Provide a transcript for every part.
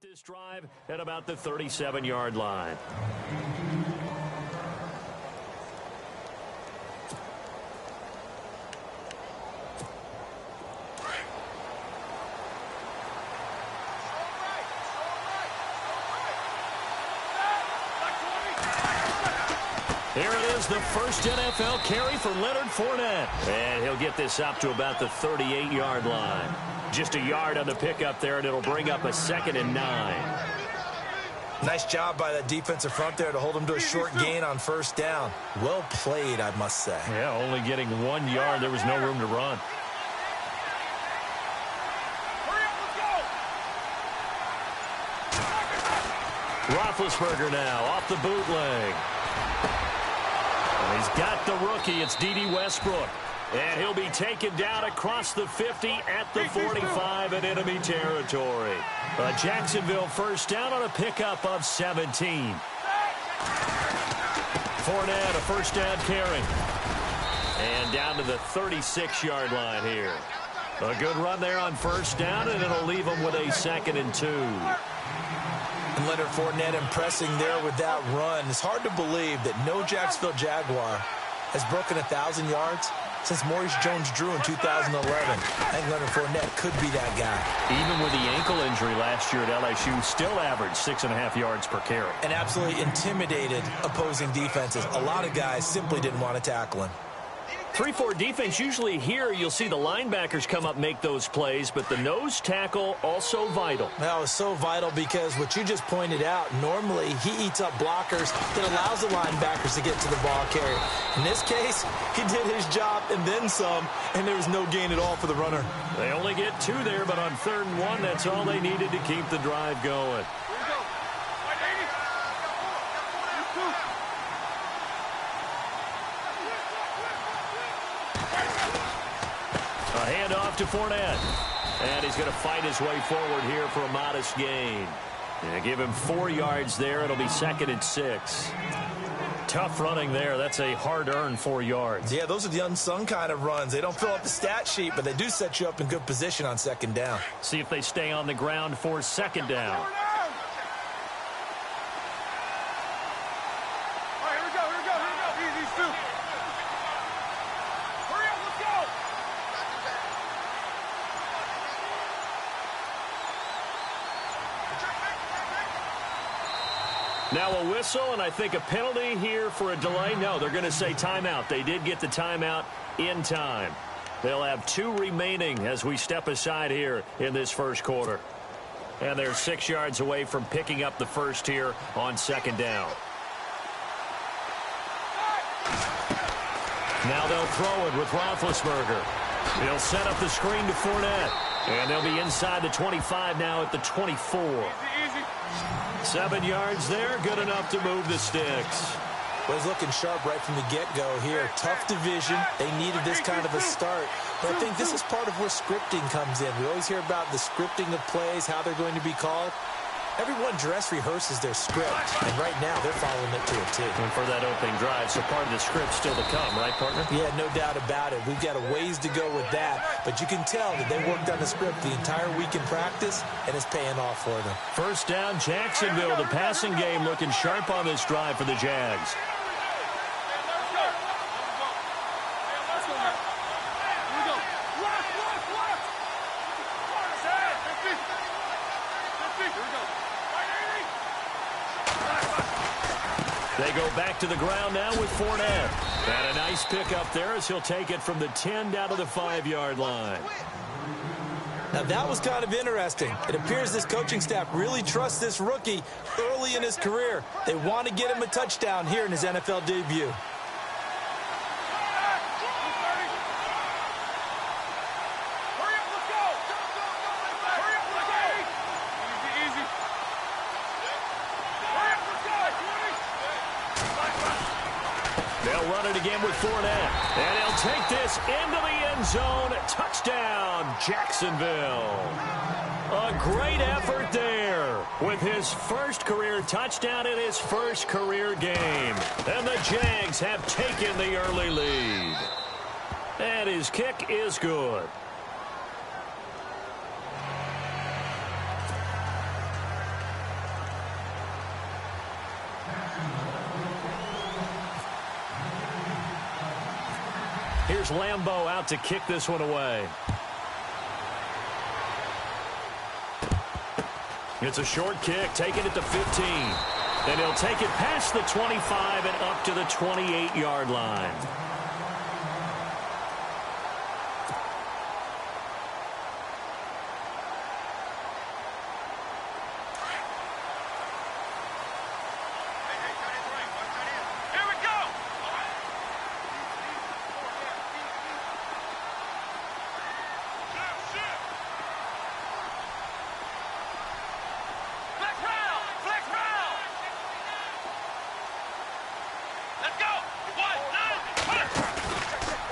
This drive at about the 37-yard line. Here it is, the first NFL carry for Leonard Fournette. And he'll get this up to about the 38-yard line. Just a yard on the pickup there, and it'll bring up a 2nd and 9. Nice job by that defensive front there to hold him to a short gain on first down. Well played, I must say. Yeah, only getting 1 yard. There was no room to run. Roethlisberger now off the bootleg. He's got the rookie. It's D.D. Westbrook. And he'll be taken down across the 50 at the 45 in enemy territory. A Jacksonville first down on a pickup of 17. Fournette, a first down carry. And down to the 36-yard line here. A good run there on first down, and it'll leave him with a 2nd and 2. And Leonard Fournette impressing there with that run. It's hard to believe that no Jacksonville Jaguar has broken 1,000 yards since Maurice Jones-Drew in 2011. I think Leonard Fournette could be that guy. Even with the ankle injury last year at LSU, still averaged 6.5 yards per carry. And absolutely intimidated opposing defenses. A lot of guys simply didn't want to tackle him. 3-4 defense, usually here you'll see the linebackers come up make those plays, but the nose tackle also vital. That was so vital because what you just pointed out, normally he eats up blockers that allows the linebackers to get to the ball carrier. In this case, he did his job and then some, and there was no gain at all for the runner. They only get 2 there, but on 3rd and 1, that's all they needed to keep the drive going. A handoff to Fournette. And he's going to fight his way forward here for a modest gain. And give him 4 yards there. It'll be 2nd and 6. Tough running there. That's a hard-earned 4 yards. Yeah, those are the unsung kind of runs. They don't fill up the stat sheet, but they do set you up in good position on 2nd down. See if they stay on the ground for 2nd down. Now a whistle, and I think a penalty here for a delay. No, they're going to say timeout. They did get the timeout in time. They'll have 2 remaining as we step aside here in this first quarter. And they're 6 yards away from picking up the first here on 2nd down. Now they'll throw it with Roethlisberger. He'll set up the screen to Fournette. And they'll be inside the 25 now at the 24. 7 yards there, good enough to move the sticks. Well, he's looking sharp right from the get-go here. Tough division. They needed this kind of a start. But I think this is part of where scripting comes in. We always hear about the scripting of plays, how they're going to be called. Everyone dress rehearses their script, and right now they're following it to a T. And for that opening drive, so part of the script still to come, right, partner? Yeah, no doubt about it. We've got a ways to go with that, but you can tell that they worked on the script the entire week in practice, and it's paying off for them. First down, Jacksonville. The passing game looking sharp on this drive for the Jags. They go back to the ground now with Fournette. And a nice pickup there as he'll take it from the 10 down to the 5-yard line. Now, that was kind of interesting. It appears this coaching staff really trusts this rookie early in his career. They want to get him a touchdown here in his NFL debut. They'll run it again with Fournette. And he'll take this into the end zone. Touchdown, Jacksonville. A great effort there with his first career touchdown in his first career game. And the Jags have taken the early lead. And his kick is good. Here's Lambeau out to kick this one away. It's a short kick, taking it to 15. And he'll take it past the 25 and up to the 28-yard line.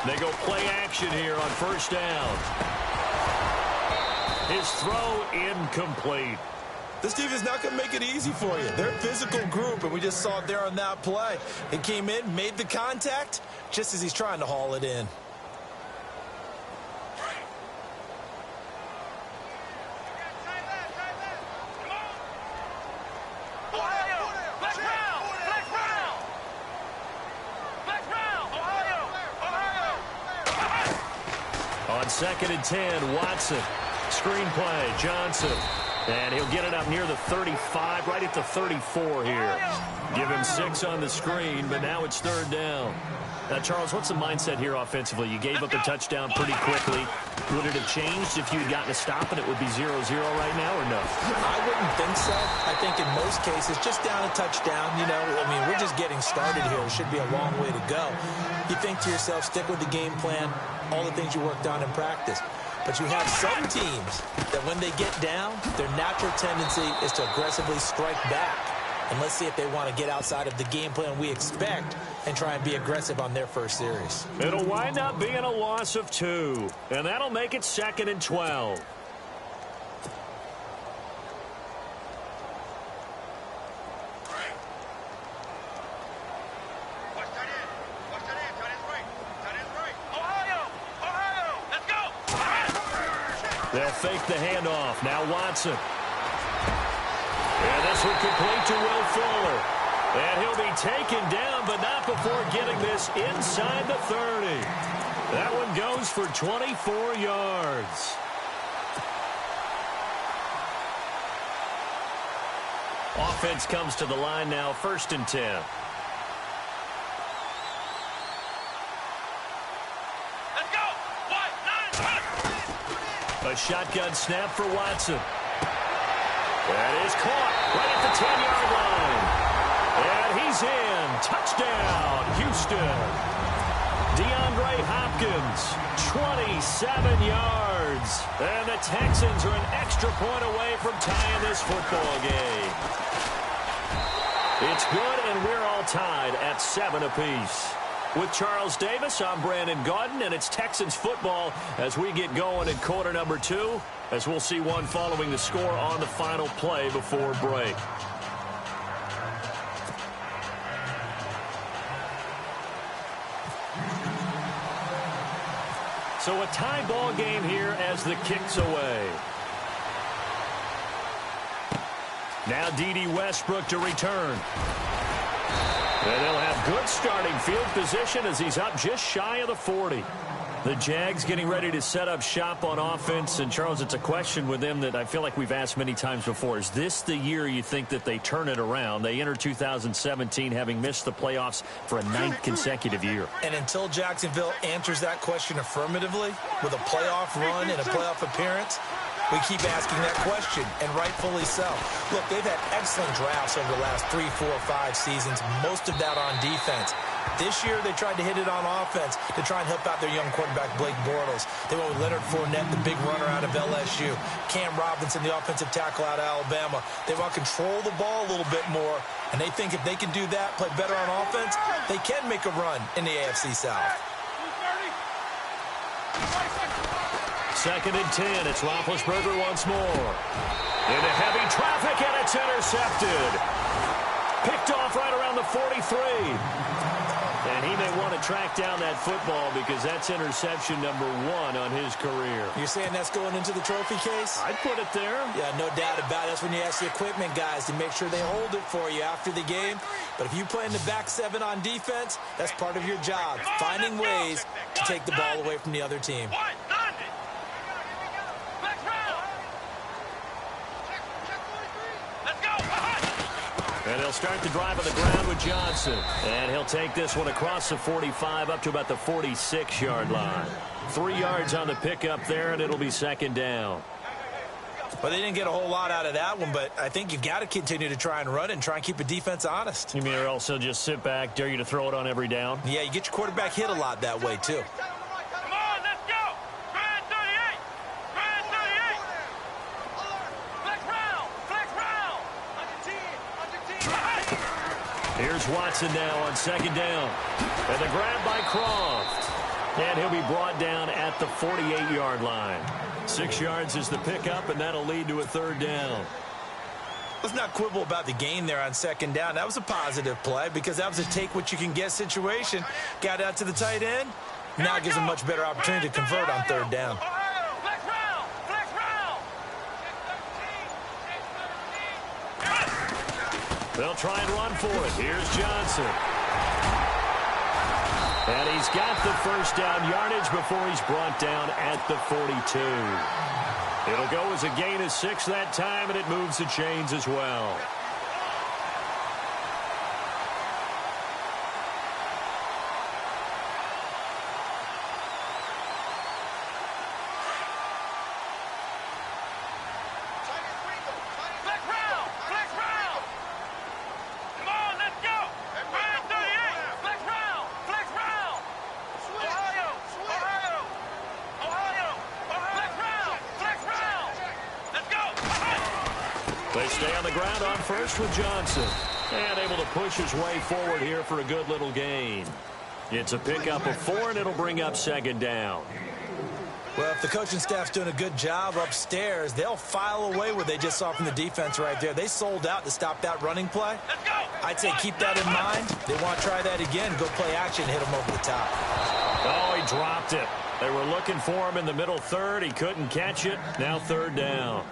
They go play action here on first down. His throw incomplete. This team is not going to make it easy for you. They're a physical group, and we just saw it there on that play. It came in, made the contact, just as he's trying to haul it in. On 2nd and 10, Watson. Screen play, Johnson. And he'll get it up near the 35, right at the 34 here. Give him 6 on the screen, but now it's 3rd down. Now, Charles, what's the mindset here offensively? You gave up the touchdown pretty quickly. Would it have changed if you had gotten a stop and it would be 0-0 right now, or no? I wouldn't think so. I think in most cases, just down a touchdown, you know, I mean, we're just getting started here. It should be a long way to go. You think to yourself, stick with the game plan, all the things you worked on in practice. But you have some teams that when they get down, their natural tendency is to aggressively strike back. And let's see if they want to get outside of the game plan we expect and try and be aggressive on their first series. It'll wind up being a loss of 2, and that'll make it 2nd and 12. They'll fake the handoff. Now Watson. And this will complete to Will Fuller. And he'll be taken down, but not before getting this inside the 30. That one goes for 24 yards. Offense comes to the line now, 1st and 10. A shotgun snap for Watson. That is caught right at the 10-yard line. And he's in. Touchdown, Houston. DeAndre Hopkins, 27 yards. And the Texans are an extra point away from tying this football game. It's good, and we're all tied at 7 apiece. With Charles Davis, I'm Brandon Gaudin, and it's Texans football as we get going in quarter number 2, as we'll see one following the score on the final play before break. So a tie ball game here as the kick's away. Now D.D. Westbrook to return. And they'll have good starting field position as he's up just shy of the 40. The Jags getting ready to set up shop on offense. And, Charles, it's a question with them that I feel like we've asked many times before. Is this the year you think that they turn it around? They enter 2017 having missed the playoffs for a 9th consecutive year. And until Jacksonville answers that question affirmatively with a playoff run and a playoff appearance, we keep asking that question, and rightfully so. Look, they've had excellent drafts over the last 3, 4, 5 seasons, most of that on defense. This year, they tried to hit it on offense to try and help out their young quarterback, Blake Bortles. They went with Leonard Fournette, the big runner out of LSU. Cam Robinson, the offensive tackle out of Alabama. They want to control the ball a little bit more, and they think if they can do that, play better on offense, they can make a run in the AFC South. 2nd and 10. It's Roethlisberger once more. Into heavy traffic, and it's intercepted. Picked off right around the 43. And he may want to track down that football because that's interception number 1 on his career. You're saying that's going into the trophy case? I'd put it there. Yeah, no doubt about it. That's when you ask the equipment guys to make sure they hold it for you after the game. But if you play in the back 7 on defense, that's part of your job, finding ways to take the ball away from the other team. And he'll start the drive on the ground with Johnson. And he'll take this one across the 45 up to about the 46-yard line. 3 yards on the pickup there, and it'll be second down. Well, they didn't get a whole lot out of that one, but I think you've got to continue to try and run it and try and keep the defense honest. You mean or also just sit back, dare you to throw it on every down? Yeah, you get your quarterback hit a lot that way, too. Here's Watson now on second down. And the grab by Croft. And he'll be brought down at the 48-yard line. 6 yards is the pickup, and that'll lead to a third down. Let's not quibble about the gain there on second down. That was a positive play because that was a take-what-you-can-get situation. Got out to the tight end. Now it gives him a much better opportunity to convert on third down. They'll try and run for it. Here's Johnson. And he's got the first down yardage before he's brought down at the 42. It'll go as a gain of 6 that time, and it moves the chains as well. They stay on the ground on first with Johnson. And able to push his way forward here for a good little gain. It's a pickup of 4, and it'll bring up second down. Well, if the coaching staff's doing a good job upstairs, they'll file away what they just saw from the defense right there. They sold out to stop that running play. I'd say keep that in mind. They want to try that again, go play action, hit him over the top. Oh, he dropped it. They were looking for him in the middle third. He couldn't catch it. Now third down.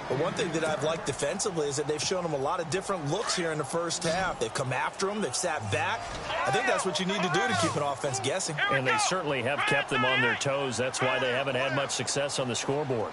But one thing that I've liked defensively is that they've shown him a lot of different looks here in the first half. They've come after him. They've sat back. I think that's what you need to do to keep an offense guessing. And they certainly have kept them on their toes. That's why they haven't had much success on the scoreboard.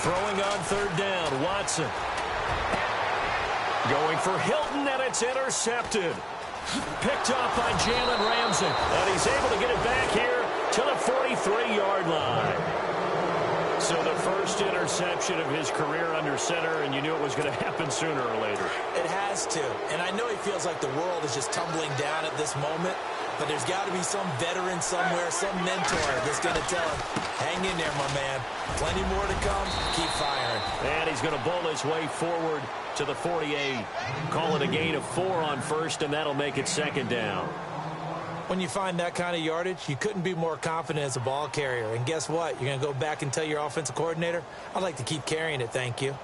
Throwing on third down, Watson. Going for Hilton, and it's intercepted. Picked off by Jalen Ramsey. And he's able to get it back here to the 43-yard line. So the first interception of his career under center, and you knew it was going to happen sooner or later. It has to. And I know he feels like the world is just tumbling down at this moment. But there's got to be some veteran somewhere, some mentor that's going to tell him, hang in there, my man. Plenty more to come. Keep firing. And he's going to bowl his way forward to the 48. Call it a gain of 4 on first, and that'll make it second down. When you find that kind of yardage, you couldn't be more confident as a ball carrier. And guess what? You're going to go back and tell your offensive coordinator, I'd like to keep carrying it, thank you.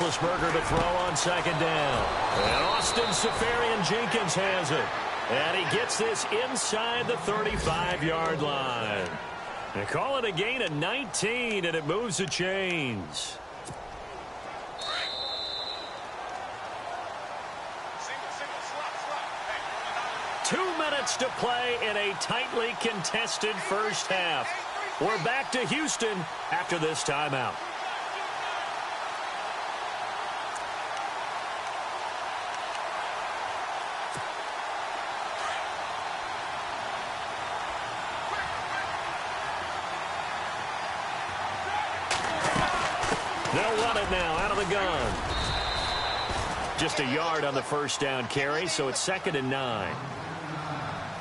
Roethlisberger to throw on second down. And Austin Seferian-Jenkins has it. And he gets this inside the 35-yard line. They call it a gain of 19, and it moves the chains. Two minutes to play in a tightly contested first half. We're back to Houston after this timeout. They'll run it now out of the gun. Just a yard on the first down carry, so it's 2nd and 9.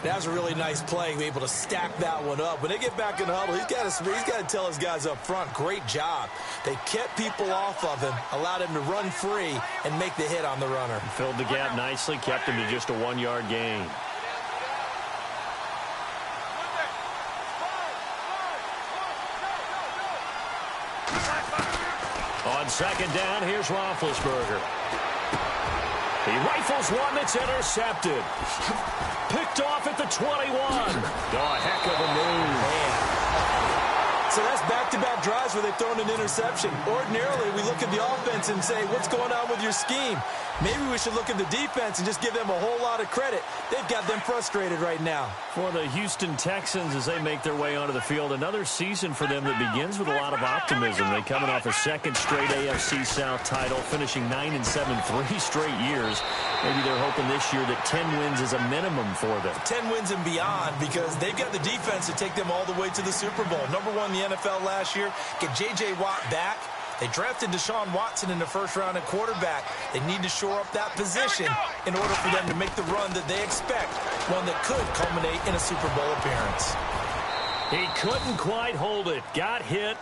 That was a really nice play, able to stack that one up. When they get back in the huddle, he's got to tell his guys up front, great job. They kept people off of him, allowed him to run free and make the hit on the runner. Filled the gap nicely, kept him to just a 1-yard gain. On 2nd down, here's Roethlisberger. He rifles one that's intercepted. Picked off at the 21. Oh, heck of a move. Man. So that's back-to-back drives where they've thrown an interception. Ordinarily, we look at the offense and say, what's going on with your scheme? Maybe we should look at the defense and just give them a whole lot of credit. They've got them frustrated right now. For the Houston Texans, as they make their way onto the field, another season for them that begins with a lot of optimism. They coming off a second straight AFC South title, finishing 9-7 3 straight years. Maybe they're hoping this year that 10 wins is a minimum for them. 10 wins and beyond, because they've got the defense to take them all the way to the Super Bowl. Number 1 in the NFL last year. Get J.J. Watt back. They drafted Deshaun Watson in the first round at quarterback. They need to shore up that position in order for them to make the run that they expect, one that could culminate in a Super Bowl appearance. He couldn't quite hold it. Got hit.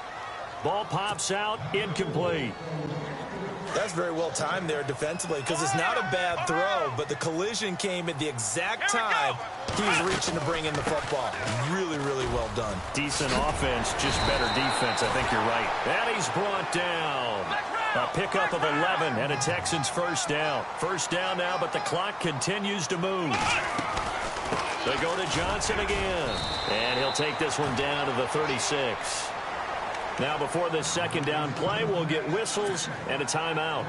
Ball pops out. Incomplete. That's very well timed there defensively, because it's not a bad throw, but the collision came at the exact time he was reaching to bring in the football. Really, really well done. Decent offense, just better defense. I think you're right. And he's brought down. A pickup of 11 and a Texans first down. First down now, but the clock continues to move. They go to Johnson again. And he'll take this one down to the 36. Now, before this second down play, we'll get whistles and a timeout,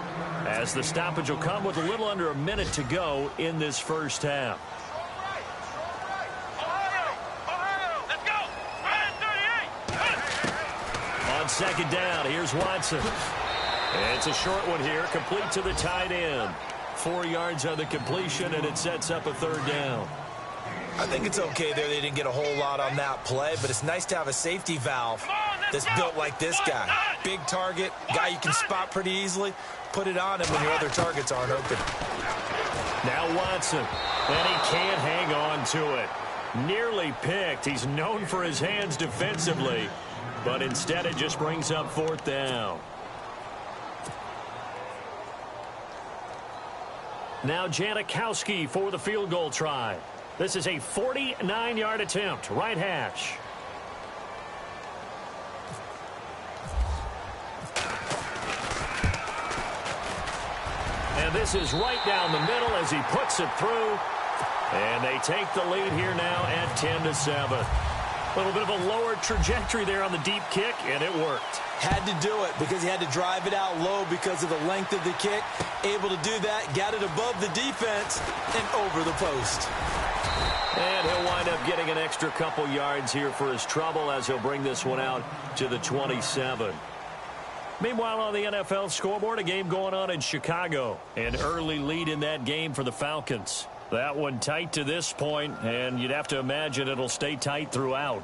as the stoppage will come with a little under a minute to go in this first half. On 2nd down, here's Watson. It's a short one here, complete to the tight end. 4 yards on the completion, and it sets up a 3rd down. I think it's okay there. They didn't get a whole lot on that play, but it's nice to have a safety valve that's built like this guy. Big target, guy you can spot pretty easily. Put it on him when your other targets aren't open. Now Watson, and he can't hang on to it. Nearly picked. He's known for his hands defensively, but instead it just brings up 4th down. Now Janikowski for the field goal try. This is a 49-yard attempt, right hash. And this is right down the middle as he puts it through. And they take the lead here now at 10-7. A little bit of a lower trajectory there on the deep kick, and it worked. Had to do it because he had to drive it out low because of the length of the kick. Able to do that, got it above the defense and over the post. And he'll wind up getting an extra couple yards here for his trouble as he'll bring this one out to the 27. Meanwhile, on the NFL scoreboard, a game going on in Chicago. An early lead in that game for the Falcons. That one tight to this point, and you'd have to imagine it'll stay tight throughout.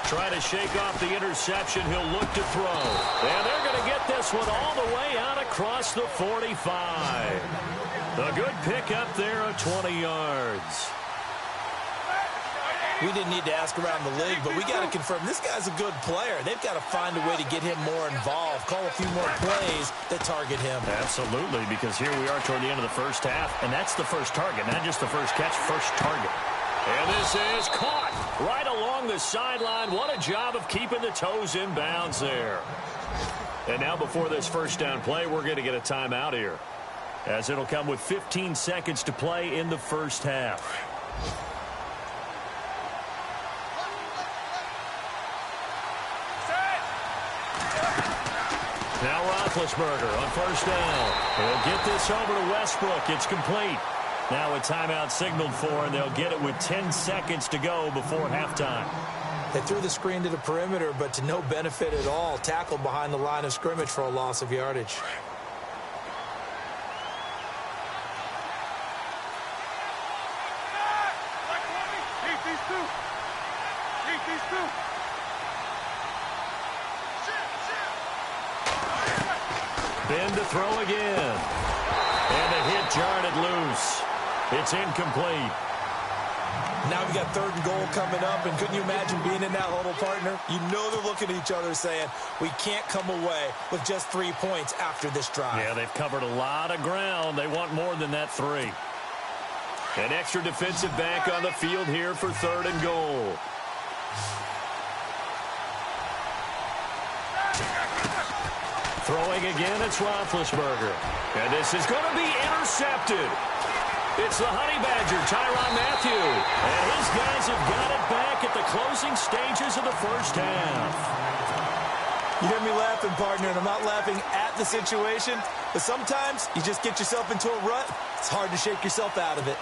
Trying to shake off the interception. He'll look to throw. And they're going to get this one all the way out across the 45. A good pickup there of 20 yards. We didn't need to ask around the league, but we got to confirm this guy's a good player. They've got to find a way to get him more involved, call a few more plays that target him. Absolutely, because here we are toward the end of the first half, and that's the first target, not just the first catch, first target. And this is caught right along the sideline. What a job of keeping the toes in bounds there. And now before this first down play, we're going to get a timeout here, as it'll come with 15 seconds to play in the first half. Now Roethlisberger on first down. He'll get this over to Westbrook. It's complete. Now a timeout signaled for, and they'll get it with 10 seconds to go before halftime. They threw the screen to the perimeter, but to no benefit at all. Tackled behind the line of scrimmage for a loss of yardage. Ben to throw again. And the hit jarred it loose. It's incomplete. Now we got 3rd and goal coming up, and couldn't you imagine being in that huddle, partner? You know they're looking at each other saying, we can't come away with just 3 points after this drive. Yeah, they've covered a lot of ground. They want more than that 3. An extra defensive back on the field here for 3rd and goal. Throwing again, it's Roethlisberger. And this is going to be intercepted. It's the Honey Badger, Tyrann Mathieu. And his guys have got it back at the closing stages of the first half. You hear me laughing, partner, and I'm not laughing at the situation, but sometimes you just get yourself into a rut. It's hard to shake yourself out of it.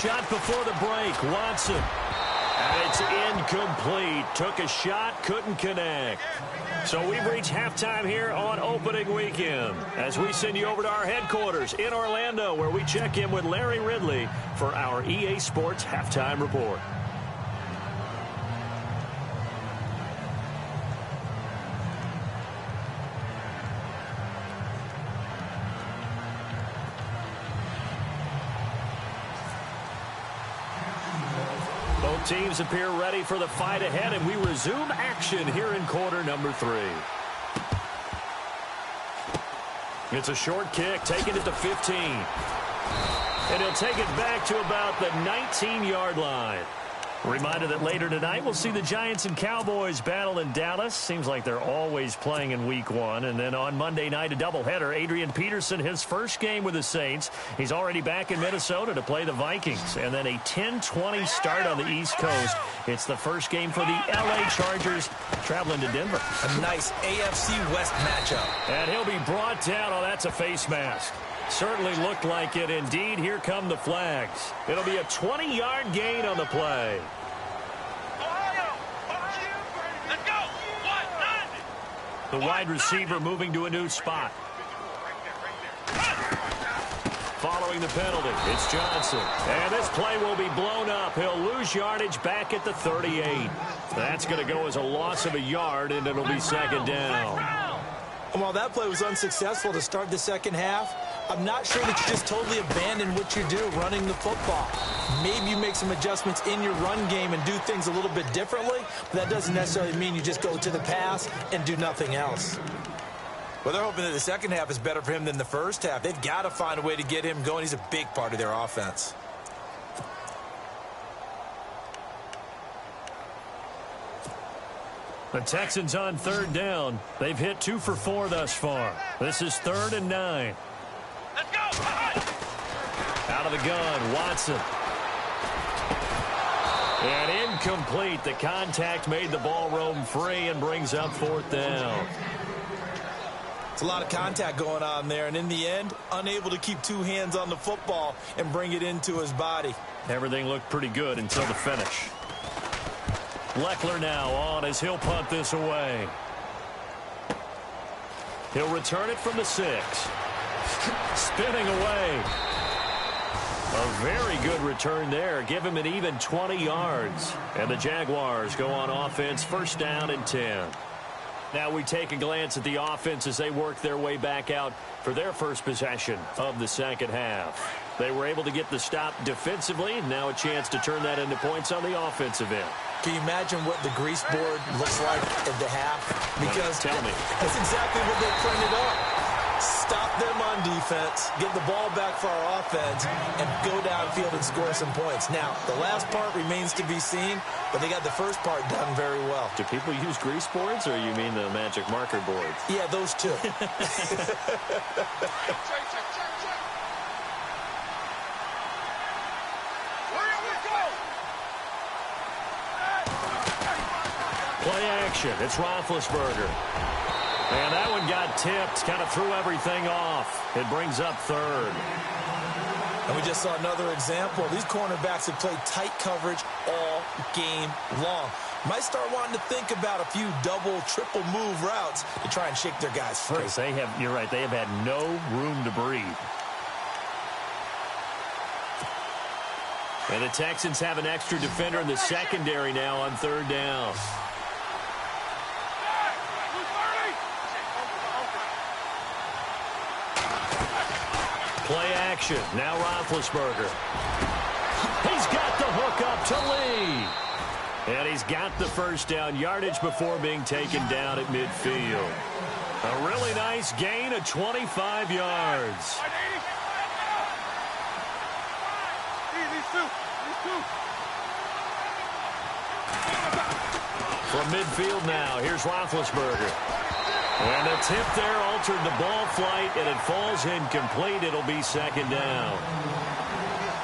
Shot before the break, Watson. And it's incomplete. Took a shot, couldn't connect. So we've reached halftime here on opening weekend as we send you over to our headquarters in Orlando, where we check in with Larry Ridley for our EA Sports Halftime Report. Teams appear ready for the fight ahead, and we resume action here in quarter number 3. It's a short kick, taking it to 15. And he'll take it back to about the 19-yard line. Reminder that later tonight we'll see the Giants and Cowboys battle in Dallas. Seems like they're always playing in week 1. And then on Monday night, a doubleheader. Adrian Peterson, his first game with the Saints. He's already back in Minnesota to play the Vikings. And then a 10-20 start on the East Coast. It's the first game for the L.A. Chargers traveling to Denver. A nice AFC West matchup. And he'll be brought down. Oh, that's a face mask. Certainly looked like it. Indeed, here come the flags. It'll be a 20-yard gain on the play. The wide receiver moving to a new spot. Following the penalty, it's Johnson. And this play will be blown up. He'll lose yardage back at the 38. That's going to go as a loss of a yard, and it'll be 2nd down. And while that play was unsuccessful to start the second half, I'm not sure that you just totally abandon what you do running the football. Maybe you make some adjustments in your run game and do things a little bit differently, but that doesn't necessarily mean you just go to the pass and do nothing else. Well, they're hoping that the second half is better for him than the first half. They've got to find a way to get him going. He's a big part of their offense. The Texans on 3rd down. They've hit 2 for 4 thus far. This is 3rd and 9. Let's go! Out of the gun, Watson. And incomplete. The contact made the ball roam free and brings up 4th down. It's a lot of contact going on there, and in the end, unable to keep 2 hands on the football and bring it into his body. Everything looked pretty good until the finish. Leckler now on as he'll punt this away. He'll return it from the 6. Spinning away. A very good return there. Give him an even 20 yards. And the Jaguars go on offense, 1st down and 10. Now we take a glance at the offense as they work their way back out for their first possession of the second half. They were able to get the stop defensively. Now a chance to turn that into points on the offensive end. Can you imagine what the grease board looks like at the half? Because tell me. That's exactly what they printed up. Stop them on defense, get the ball back for our offense, and go downfield and score some points. Now, the last part remains to be seen, but they got the first part done very well. Do people use grease boards, or you mean the magic marker boards? Yeah, those two. Play action. It's Roethlisberger. And that one got tipped. Kind of threw everything off. It brings up third. And we just saw another example. These cornerbacks have played tight coverage all game long. Might start wanting to think about a few double, triple move routes to try and shake their guys free. You're right, they have had no room to breathe. And the Texans have an extra defender in the secondary now on third down. Play action. Now Roethlisberger. He's got the hook up to Lee. And he's got the first down yardage before being taken down at midfield. A really nice gain of 25 yards. From midfield now, here's Roethlisberger. And a tip there altered the ball flight, and it falls incomplete. It'll be second down.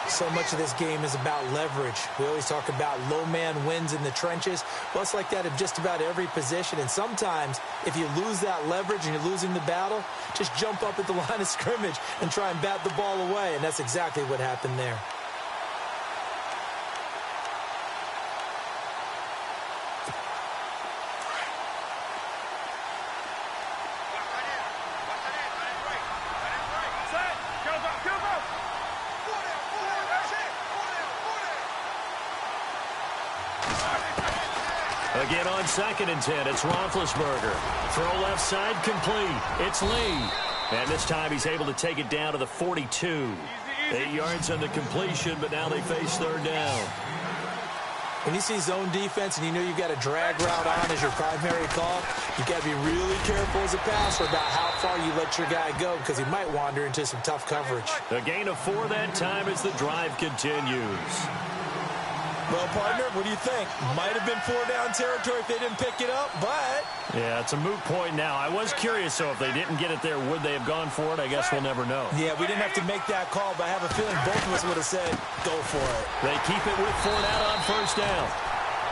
So much of this game is about leverage. We always talk about low man wins in the trenches. Well, it's like that in just about every position. And sometimes, if you lose that leverage and you're losing the battle, just jump up at the line of scrimmage and try and bat the ball away. And that's exactly what happened there. Again on 2nd and 10, it's Roethlisberger. Throw left side complete. It's Lee. And this time he's able to take it down to the 42. 8 yards on the completion, but now they face third down. When you see zone defense and you know you've got a drag route on as your primary call, you've got to be really careful as a passer about how far you let your guy go because he might wander into some tough coverage. A gain of 4 that time as the drive continues. Well, partner, what do you think? Might have been 4-down territory if they didn't pick it up, but... Yeah, it's a moot point now. I was curious, so if they didn't get it there, would they have gone for it? I guess we'll never know. Yeah, we didn't have to make that call, but I have a feeling both of us would have said, go for it. They keep it with Fournette on first down.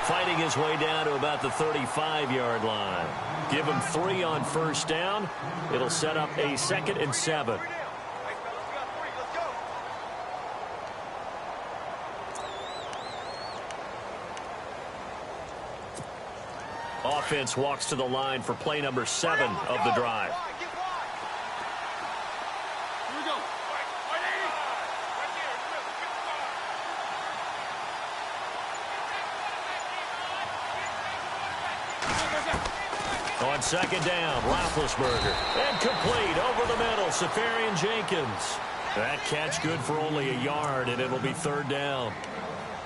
Fighting his way down to about the 35-yard line. Give him 3 on first down. It'll set up a 2nd and 7. Offense walks to the line for play number 7 of the drive. On 2nd down, Roethlisberger. And complete over the middle, Safarian Jenkins. That catch good for only a yard, and it'll be third down.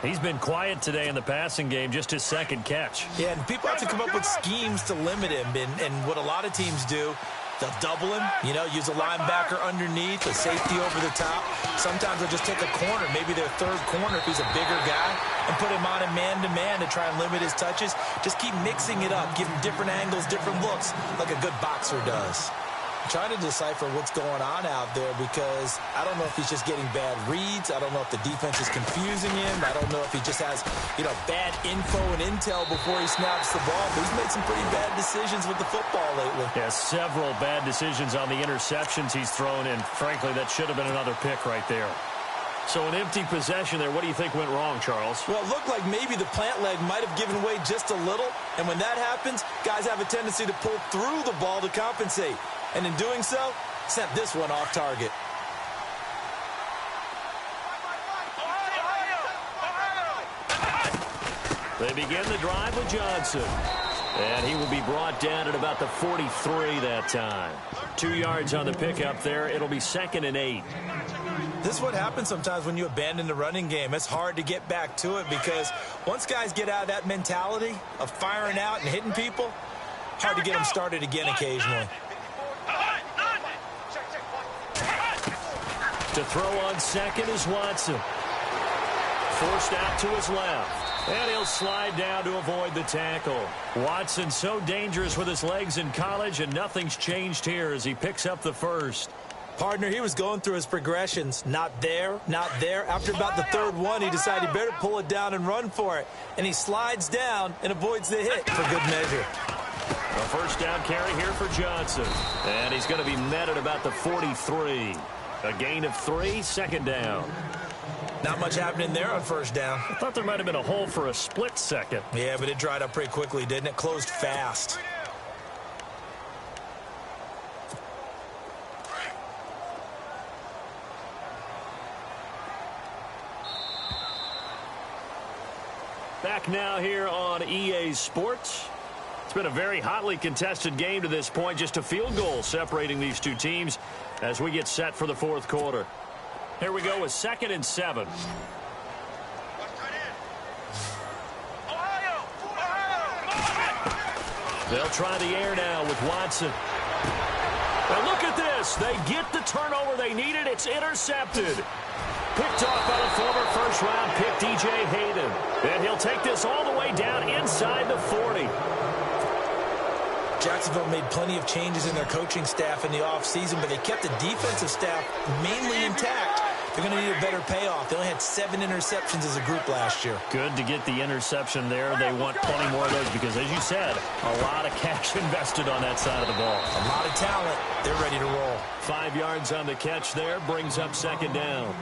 He's been quiet today in the passing game, just his 2nd catch. Yeah, and people have to come up with schemes to limit him. And what a lot of teams do, they'll double him, use a linebacker underneath, a safety over the top. Sometimes they'll just take a corner, maybe their 3rd corner if he's a bigger guy, and put him on a man-to-man to try and limit his touches. Just keep mixing it up, give him different angles, different looks, like a good boxer does. I'm trying to decipher what's going on out there because I don't know if he's just getting bad reads. I don't know if the defense is confusing him. I don't know if he just has, bad info and intel before he snaps the ball. But he's made some pretty bad decisions with the football lately. Yeah, several bad decisions on the interceptions he's thrown, and frankly, that should have been another pick right there. So an empty possession there. What do you think went wrong, Charles? Well, it looked like maybe the plant leg might have given way just a little. And when that happens, guys have a tendency to pull through the ball to compensate. And in doing so, sent this one off target. They begin the drive with Johnson. And he will be brought down at about the 43 that time. 2 yards on the pickup there. It'll be 2nd and 8. This is what happens sometimes when you abandon the running game. It's hard to get back to it because once guys get out of that mentality of firing out and hitting people, hard to get them started again occasionally. To throw on 2nd is Watson. Forced out to his left. And he'll slide down to avoid the tackle. Watson so dangerous with his legs in college, and nothing's changed here as he picks up the first. Partner, he was going through his progressions. Not there, not there. After about the third one, he decided he better pull it down and run for it. And he slides down and avoids the hit for good measure. A first down carry here for Johnson. And he's going to be met at about the 43. A gain of 3, second down. Not much happening there on first down. I thought there might have been a hole for a split second. Yeah, but it dried up pretty quickly, didn't it? Closed fast. Back now here on EA Sports. It's been a very hotly contested game to this point. Just a field goal separating these two teams as we get set for the fourth quarter. Here we go with 2nd and 7. They'll try the air now with Watson. And look at this. They get the turnover they needed. It's intercepted. Picked off by the former first-round pick, DJ Hayden. And he'll take this all the way down inside the 40. Jacksonville made plenty of changes in their coaching staff in the offseason, but they kept the defensive staff mainly intact. They're going to need a better payoff. They only had 7 interceptions as a group last year. Good to get the interception there. They want plenty more of those because, as you said, a lot of cash invested on that side of the ball. A lot of talent. They're ready to roll. 5 yards on the catch there brings up second down.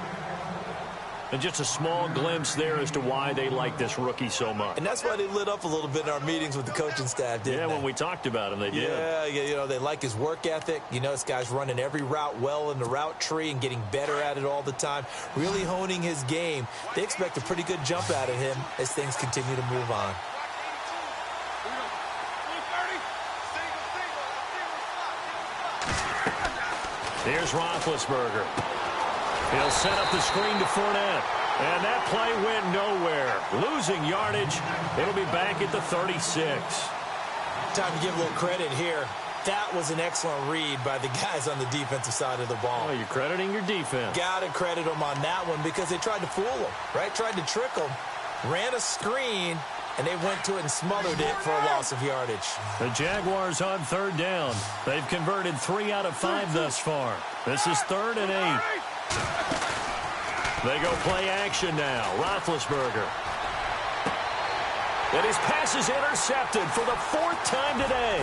And just a small glimpse there as to why they like this rookie so much. And that's why they lit up a little bit in our meetings with the coaching staff, didn't they? Yeah, when we talked about him, they did. Yeah, you know, they like his work ethic. You know, this guy's running every route well in the route tree and getting better at it all the time, really honing his game. They expect a pretty good jump out of him as things continue to move on. Here's Roethlisberger. He'll set up the screen to Fournette. And that play went nowhere. Losing yardage. It'll be back at the 36. Time to give a little credit here. That was an excellent read by the guys on the defensive side of the ball. Oh, you're crediting your defense. Got to credit them on that one because they tried to fool them, right? Tried to trick them. Ran a screen, and they went to it and smothered it for a loss of yardage. The Jaguars on third down. They've converted 3 out of 5 thus far. This is 3rd and 8. They go play action now. Roethlisberger. And his pass is intercepted for the 4th time today.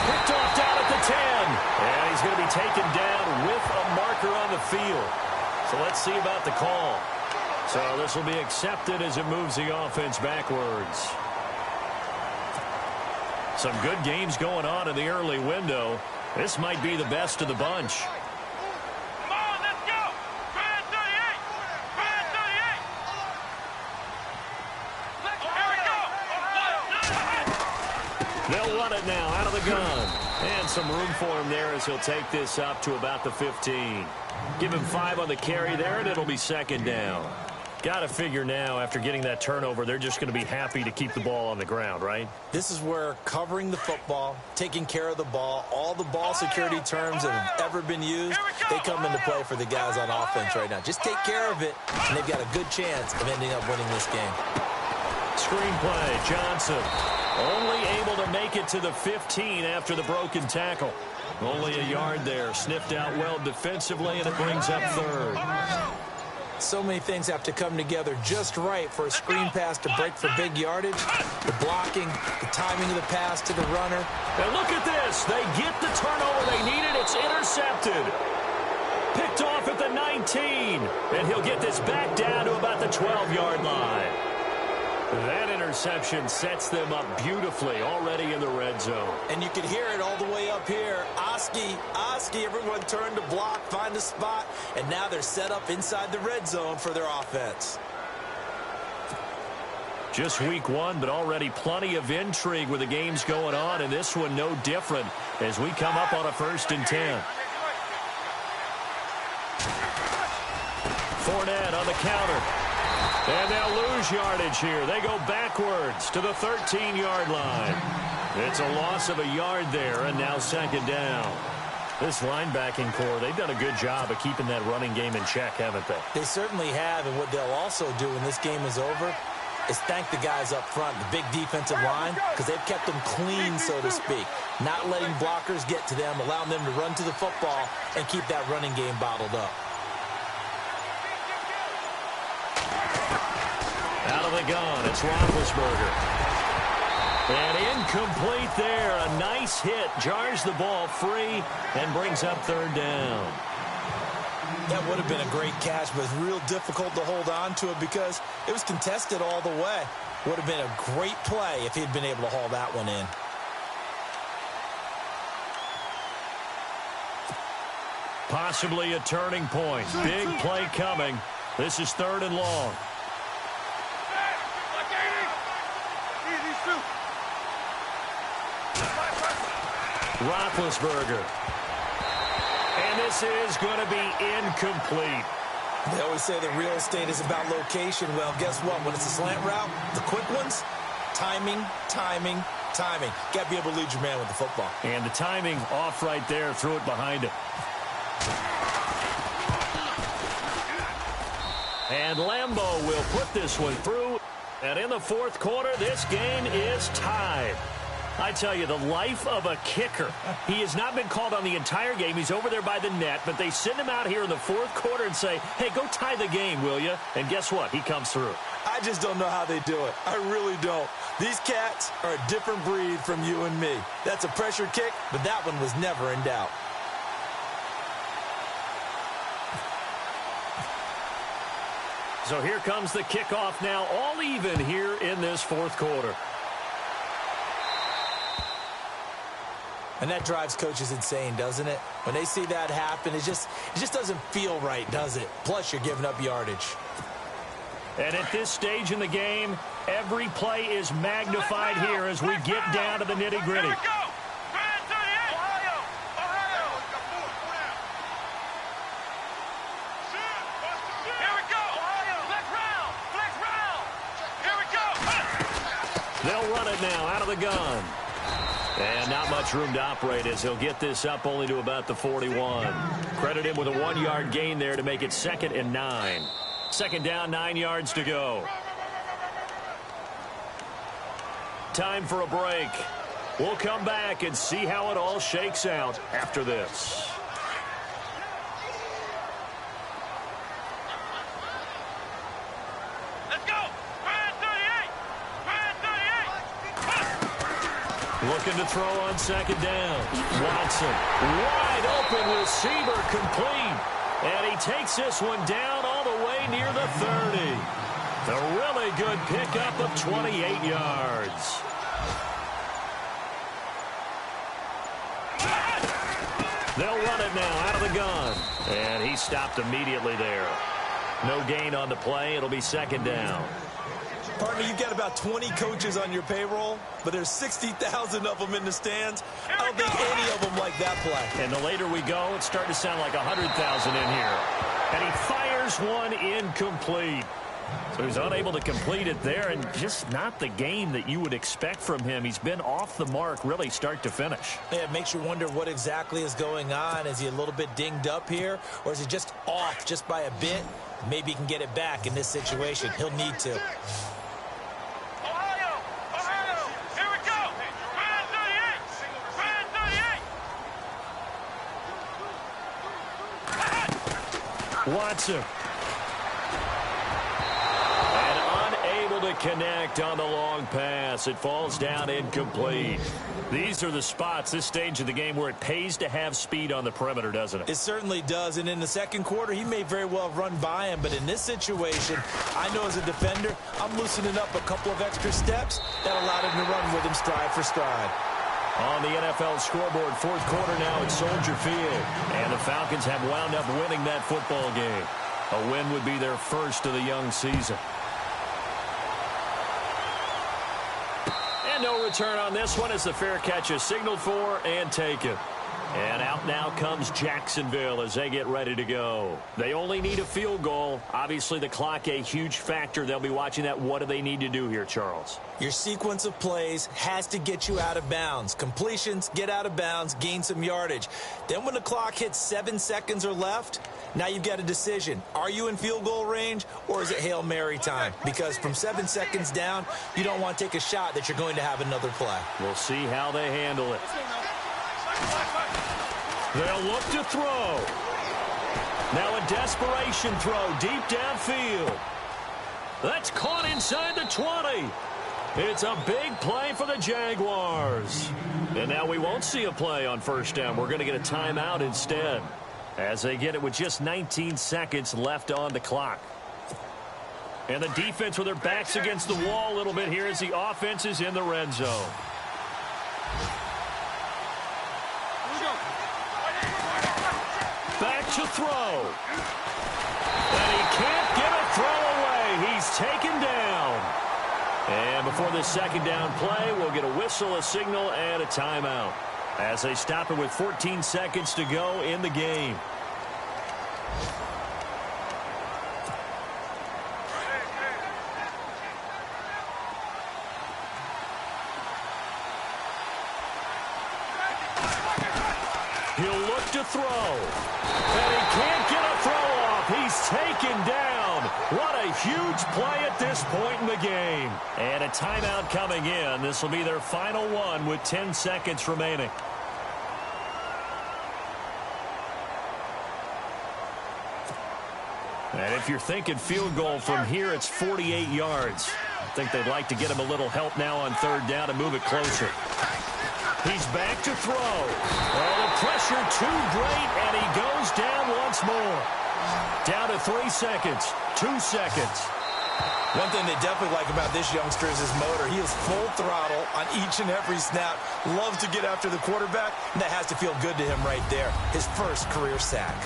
Picked off down at the 10. And he's going to be taken down with a marker on the field. So let's see about the call. So this will be accepted as it moves the offense backwards. Some good games going on in the early window. This might be the best of the bunch. They'll run it now out of the gun. And some room for him there as he'll take this up to about the 15. Give him 5 on the carry there, and it'll be second down. Got to figure now, after getting that turnover, they're just going to be happy to keep the ball on the ground, right? This is where covering the football, taking care of the ball, all the ball security terms that have ever been used, they come into play for the guys on offense right now. Just take care of it, and they've got a good chance of ending up winning this game. Screenplay, Johnson. Only able to make it to the 15 after the broken tackle. Only a yard there. Sniffed out well defensively, and it brings up 3rd. So many things have to come together just right for a screen pass to break for big yardage. The blocking, the timing of the pass to the runner. And look at this. They get the turnover they needed. It's intercepted. Picked off at the 19. And he'll get this back down to about the 12-yard line. That interception sets them up beautifully already in the red zone. And you can hear it all the way up here. Oski, everyone turned to block, find a spot, and now they're set up inside the red zone for their offense. Just week 1, but already plenty of intrigue with the games going on, and this one no different as we come up on a 1st and 10. Fournette on the counter. And they'll lose yardage here. They go backwards to the 13-yard line. It's a loss of a yard there, and now second down. This linebacking core, they've done a good job of keeping that running game in check, haven't they? They certainly have, and what they'll also do when this game is over, is thank the guys up front, the big defensive line, because they've kept them clean, so to speak. Not letting blockers get to them, allowing them to run to the football and keep that running game bottled up. Out of the gun, it's Roethlisberger. And incomplete there. A nice hit. Jars the ball free and brings up third down. That would have been a great catch, but it's real difficult to hold on to it because it was contested all the way. Would have been a great play if he'd been able to haul that one in. Possibly a turning point. Big play coming. This is third and long. Roethlisberger. And this is going to be incomplete. They always say that real estate is about location. Well, guess what? When it's a slant route, the quick ones, timing, timing, timing. Got to be able to lead your man with the football. And the timing off right there. Threw it behind him. And Lambeau will put this one through. And in the fourth quarter, this game is tied. I tell you, the life of a kicker. He has not been called on the entire game. He's over there by the net, but they send him out here in the fourth quarter and say, hey, go tie the game, will you? And guess what? He comes through. I just don't know how they do it. I really don't. These cats are a different breed from you and me. That's a pressure kick, but that one was never in doubt. So here comes the kickoff now, all even here in this fourth quarter. And that drives coaches insane, doesn't it? When they see that happen, it just doesn't feel right, does it? Plus, you're giving up yardage. And at this stage in the game, every play is magnified here as we get down to the nitty-gritty. They'll run it now out of the gun. And not much room to operate as he'll get this up only to about the 41. Credit him with a 1-yard gain there to make it 2nd and 9. Second down, 9 yards to go. Time for a break. We'll come back and see how it all shakes out after this. Looking to throw on second down. Watson, wide open receiver, complete. And he takes this one down all the way near the 30. A really good pickup of 28 yards. They'll run it now out of the gun. And he stopped immediately there. No gain on the play. It'll be second down. Partner, you've got about 20 coaches on your payroll, but there's 60,000 of them in the stands. I don't think any of them like that play. And the later we go, it's starting to sound like 100,000 in here. And he fires one incomplete. So he's unable to complete it there, and just not the game that you would expect from him. He's been off the mark really start to finish. Yeah, it makes you wonder what exactly is going on. Is he a little bit dinged up here, or is he just off just by a bit? Maybe he can get it back in this situation. He'll need to. Watson. And unable to connect on the long pass. It falls down incomplete. These are the spots, this stage of the game, where it pays to have speed on the perimeter, doesn't it? It certainly does. And in the second quarter, he may very well run by him. But in this situation, I know as a defender, I'm loosening up a couple of extra steps that allowed him to run with him stride for stride. On the NFL scoreboard, fourth quarter now at Soldier Field. And the Falcons have wound up winning that football game. A win would be their first of the young season. And no return on this one as the fair catch is signaled for and taken. And out now comes Jacksonville as they get ready to go. They only need a field goal. Obviously, the clock a huge factor. They'll be watching that. What do they need to do here, Charles? Your sequence of plays has to get you out of bounds. Completions, get out of bounds, gain some yardage. Then when the clock hits 7 seconds or left, now you've got a decision. Are you in field goal range or is it Hail Mary time? Because from 7 seconds down, you don't want to take a shot that you're going to have another play. We'll see how they handle it. They'll look to throw. Now a desperation throw deep downfield. That's caught inside the 20. It's a big play for the Jaguars. And now we won't see a play on first down. We're going to get a timeout instead, as they get it with just 19 seconds left on the clock. And the defense with their backs against the wall a little bit here as the offense is in the red zone. Back to throw. And he can't get a throw away. He's taken down. And before this second down play, we'll get a whistle, a signal, and a timeout as they stop it with 14 seconds to go in the game. He'll look to throw. And he can't get a throw off. He's taken down. What a huge play at this point in the game. And a timeout coming in. This will be their final one with 10 seconds remaining. And if you're thinking field goal from here, it's 48 yards. I think they'd like to get him a little help now on third down and move it closer. He's back to throw. Oh, the pressure too great, and he goes down once more. Down to 3 seconds, 2 seconds. One thing they definitely like about this youngster is his motor. He is full throttle on each and every snap. Loves to get after the quarterback, and that has to feel good to him right there. His first career sack.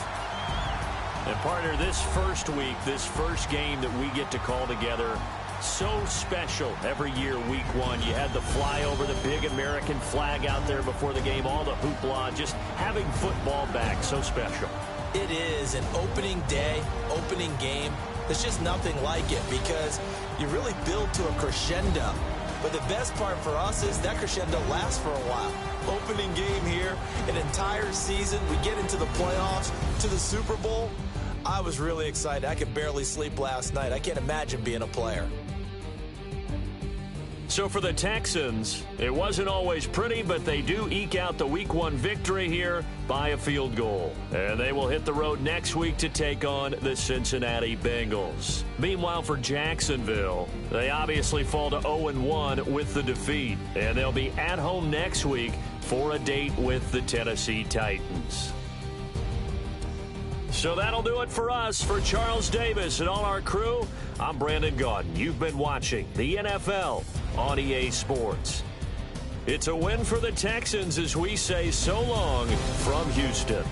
And partner, this first week, this first game that we get to call together, so special every year, week one. You had the flyover, the big American flag out there before the game, all the hoopla, just having football back, so special. It is an opening day, opening game. There's just nothing like it because you really build to a crescendo. But the best part for us is that crescendo lasts for a while. Opening game here, an entire season. We get into the playoffs, to the Super Bowl. I was really excited. I could barely sleep last night. I can't imagine being a player. So for the Texans, it wasn't always pretty, but they do eke out the week one victory here by a field goal. And they will hit the road next week to take on the Cincinnati Bengals. Meanwhile, for Jacksonville, they obviously fall to 0-1 with the defeat. And they'll be at home next week for a date with the Tennessee Titans. So that'll do it for us. For Charles Davis and all our crew, I'm Brandon Gaudin. You've been watching the NFL on EA Sports. It's a win for the Texans as we say so long from Houston.